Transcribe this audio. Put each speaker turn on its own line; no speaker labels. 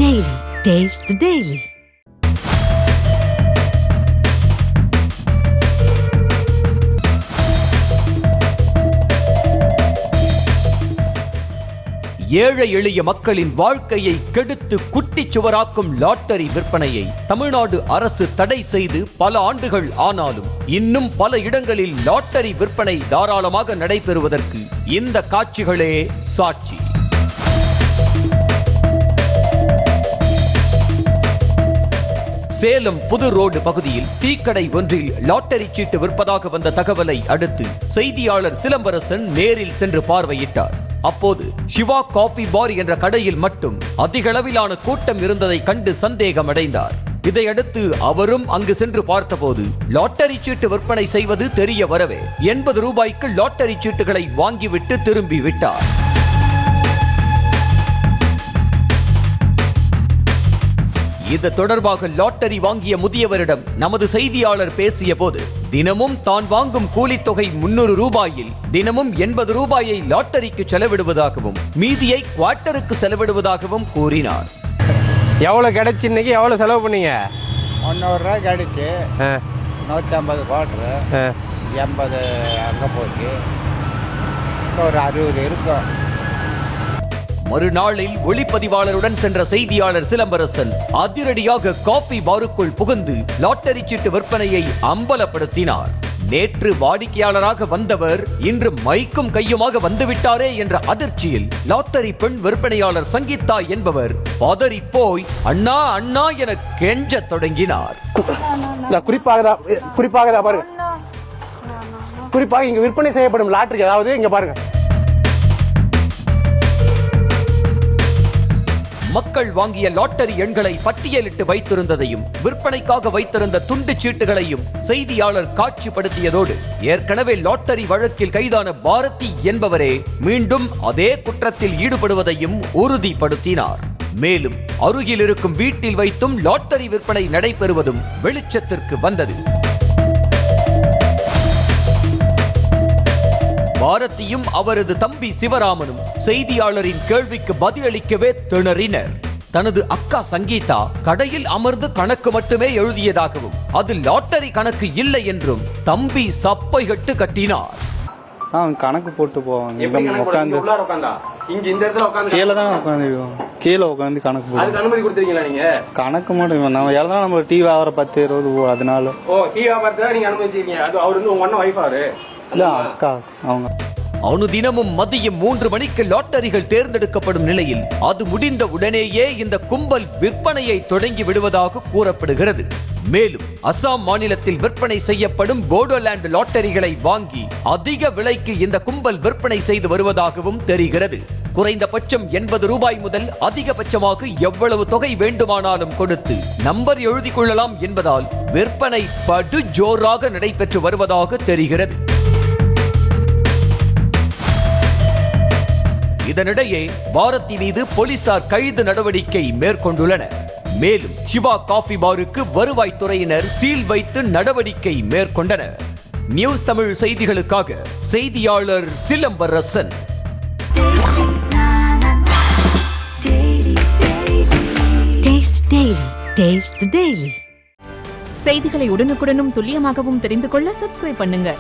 Daily. Taste the Daily.
ஏழை எளிய மக்களின் வாழ்க்கையை கெடுத்து குட்டிச் சுவராக்கும் லாட்டரி விற்பனையை தமிழ்நாடு அரசு தடை செய்து பல ஆண்டுகள் ஆனாலும் இன்னும் பல இடங்களில் லாட்டரி விற்பனை தாராளமாக நடைபெறுவதற்கு இந்த காட்சிகளே சாட்சி. சேலம் புது ரோடு பகுதியில் டீக்கடை ஒன்றில் லாட்டரி சீட்டு விற்பதாக வந்த தகவலை அடுத்து செய்தியாளர் சிலம்பரசன் நேரில் சென்று பார்வையிட்டார். அப்போது சிவா காபி பார் என்ற கடையில் மட்டும் அதிகளவிலான கூட்டம் இருந்ததை கண்டு சந்தேகமடைந்தார். இதையடுத்து அவரும் அங்கு சென்று பார்த்தபோது லாட்டரி சீட்டு விற்பனை செய்வது தெரிய வரவே 80 ரூபாய்க்கு லாட்டரி சீட்டுகளை வாங்கிவிட்டு திரும்பி விட்டார். இது தொடர்பாக லாட்டரி வாங்கிய முதியவரிடம் நமது செய்தியாளர் பேசிய போது தினமும் தான் வாங்கும் கூலித்தொகை 300 ரூபாயில் தினமும் 80 ரூபாயை லாட்டரிக்கு செலவிடுவதாகவும் மீதியை குவார்ட்டருக்கு செலவிடுவதாகவும் கூறினார்.
எவ்வளோ கிடைச்சி இன்னைக்கு எவ்வளோ செலவு பண்ணீங்க?
100 ரூபா கிடைச்சி 150 குவார்ட்ரு 80 அங்கே போச்சு, ஒரு 60 இருக்கும்.
மறுநாளில் ஒளிப்பதிவாளருடன் சென்ற செய்தியாளர் சிலம்பரசன் அதிரடியாக காபி பாருக்குள் புகுந்து லாட்டரி சீட்டு விற்பனையை அம்பலப்படுத்தினார். நேற்று வாடிக்கையாளராக வந்தவர் இன்று மைக்கும் கையுமாக வந்துவிட்டாரே என்ற அதிர்ச்சியில் லாட்டரி பெண் விற்பனையாளர் சங்கீதா என்பவர் பதறி போய் அண்ணா அண்ணா என கெஞ்ச தொடங்கினார்.
குறிப்பாக இங்கு விற்பனை செய்யப்படும் லாட்டரி, அதாவது இங்க பாருங்க,
மக்கள் வாங்கிய லாட்டரி எண்களை பட்டியலிட்டு வைத்திருந்ததையும் விற்பனைக்காக வைத்திருந்த துண்டு சீட்டுகளையும் செய்தியாளர் காட்சிப்படுத்தியதோடு ஏற்கனவே லாட்டரி வழக்கில் கைதான பாரதி என்பவரே மீண்டும் அதே குற்றத்தில் ஈடுபடுவதையும் உறுதிப்படுத்தினார். மேலும் அருகில் இருக்கும் வீட்டில் வைத்தும் லாட்டரி விற்பனை நடைபெறுவதும் வெளிச்சத்திற்கு வந்தது. பாரதியும் அவரது தம்பி சிவராமனும் செய்தியாளரின் கேள்விக்கு பதிலளிக்கவே திணறினர். தனது அக்கா சங்கீதா கடையில் அமர்ந்து கணக்கு மட்டுமே எழுதியதாகவும் அது லாட்டரி கணக்கு இல்லை என்றும் தம்பி சப்பை கட்டு கட்டினார்.
கணக்கு போட்டு போவாங்க, கீழே தான் உட்காந்துருக்கோம், கீழே உட்காந்து கணக்கு போடுவோம்.
அனுமதி கொடுத்துருக்கீங்களா நீங்க?
கணக்கு மட்டும் நம்ம எழுதலாம், நம்ம டீ வியாபாரம் 10-20 அதனால.
டீ வியாபாரத்தை நீங்க அனுமதிச்சிருக்கீங்க? அது அவர் வந்து உங்க அண்ணன் வைஃப் அவரு
இல்ல அக்கா அவங்க.
அனுதினமும் மதியம் 3 மணிக்கு லாட்டரிகள் தேர்ந்தெடுக்கப்படும் நிலையில் அது முடிந்த உடனேயே இந்த கும்பல் விற்பனையை தொடங்கி விடுவதாக கூறப்படுகிறது. மேலும் அசாம் மாநிலத்தில் விற்பனை செய்யப்படும் போடோலாண்ட் லாட்டரிகளை வாங்கி அதிக விலைக்கு இந்த கும்பல் விற்பனை செய்து வருவதாகவும் தெரிகிறது. குறைந்தபட்சம் 80 ரூபாய் முதல் அதிகபட்சமாக எவ்வளவு தொகை வேண்டுமானாலும் கொடுத்து நம்பர் எழுதி கொள்ளலாம் என்பதால் விற்பனை படு ஜோராக நடைபெற்று வருவதாக தெரிகிறது. இதனிடையே பாரதி மீது போலீசார் கைது நடவடிக்கை மேற்கொண்டுள்ளனர். மேலும் சிவா காபி பாருக்கு வருவாய்த்துறையினர் சீல் வைத்து நடவடிக்கை மேற்கொண்டனர். நியூஸ் தமிழ் செய்திகளுக்காக செய்தியாளர் Silambarasan.
Taste Daily. Taste the Daily.
செய்திகளை உடனுக்குடனும் துல்லியமாகவும் தெரிந்து கொள்ள சப்ஸ்கிரைப் பண்ணுங்க.